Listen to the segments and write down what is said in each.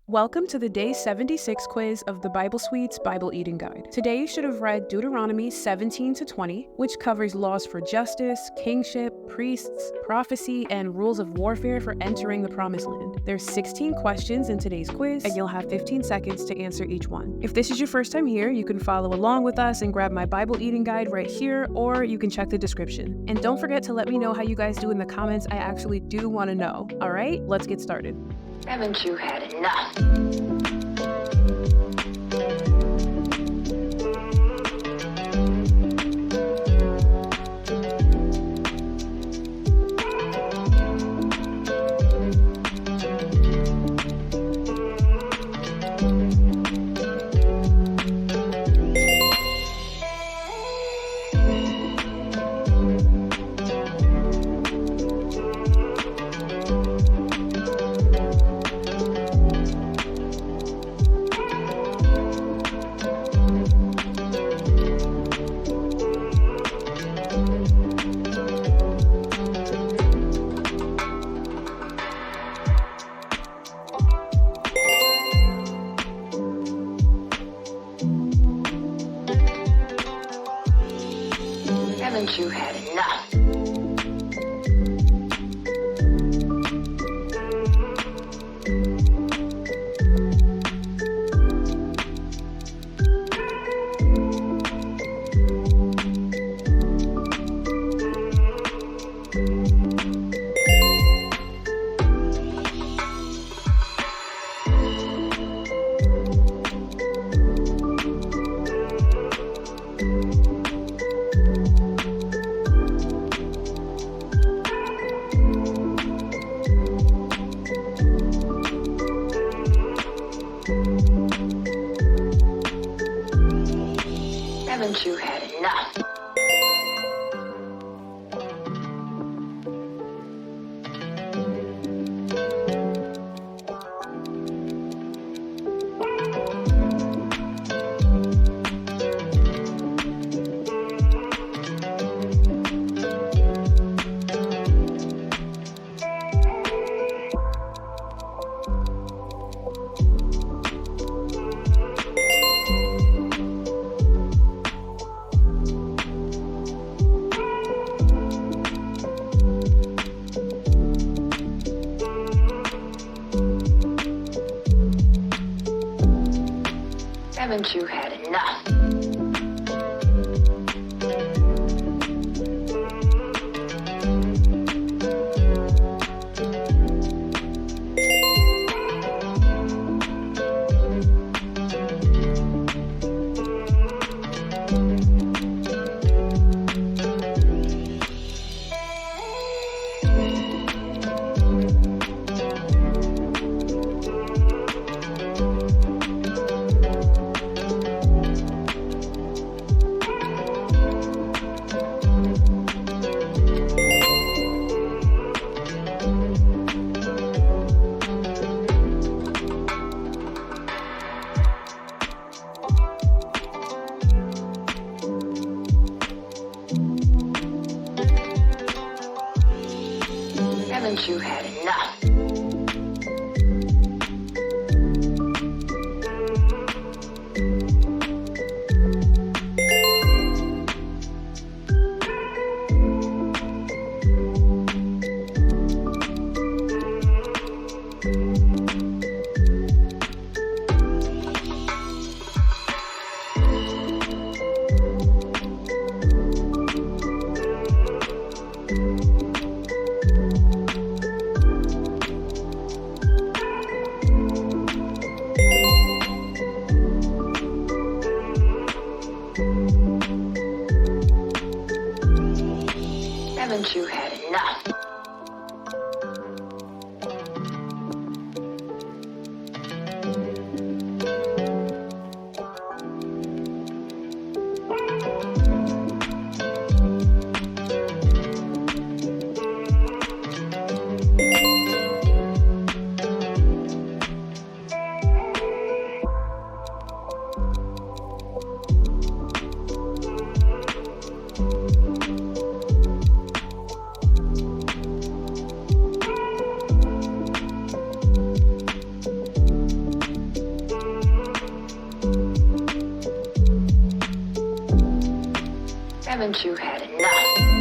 Welcome to the Day 76 quiz of the Bible Suite's Bible Eating Guide. Today you should have read Deuteronomy 17-20, which covers laws for justice, kingship, priests, prophecy, and rules of warfare for entering the Promised Land. There's 16 questions in today's quiz, and you'll have 15 seconds to answer each one. If this is your first time here, you can follow along with us and grab my Bible Eating Guide right here, or you can check the description. And don't forget to let me know how you guys do in the comments. I actually do want to know. All right, let's get started. Haven't you had enough? Haven't you had enough? Haven't you had enough? Haven't you had enough? Haven't you had enough? Haven't you had enough?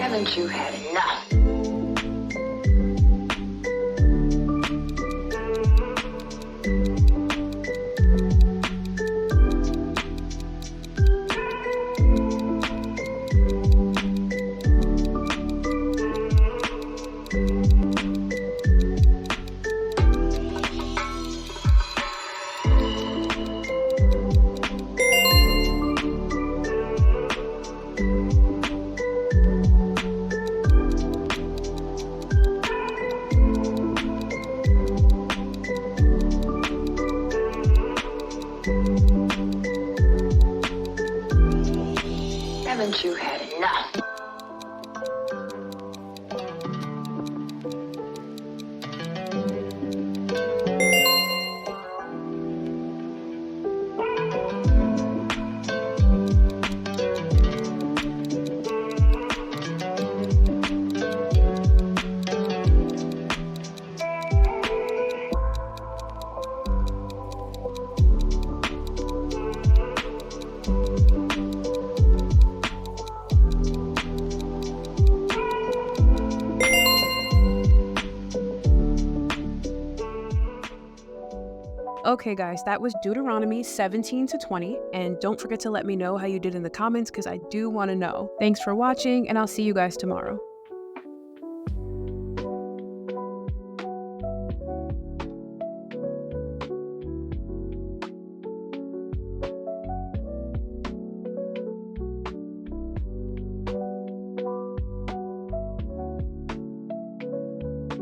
Haven't you had enough? Haven't you had enough? Okay guys, that was Deuteronomy 17 to 20, and don't forget to let me know how you did in the comments because I do want to know. Thanks for watching, and I'll see you guys tomorrow.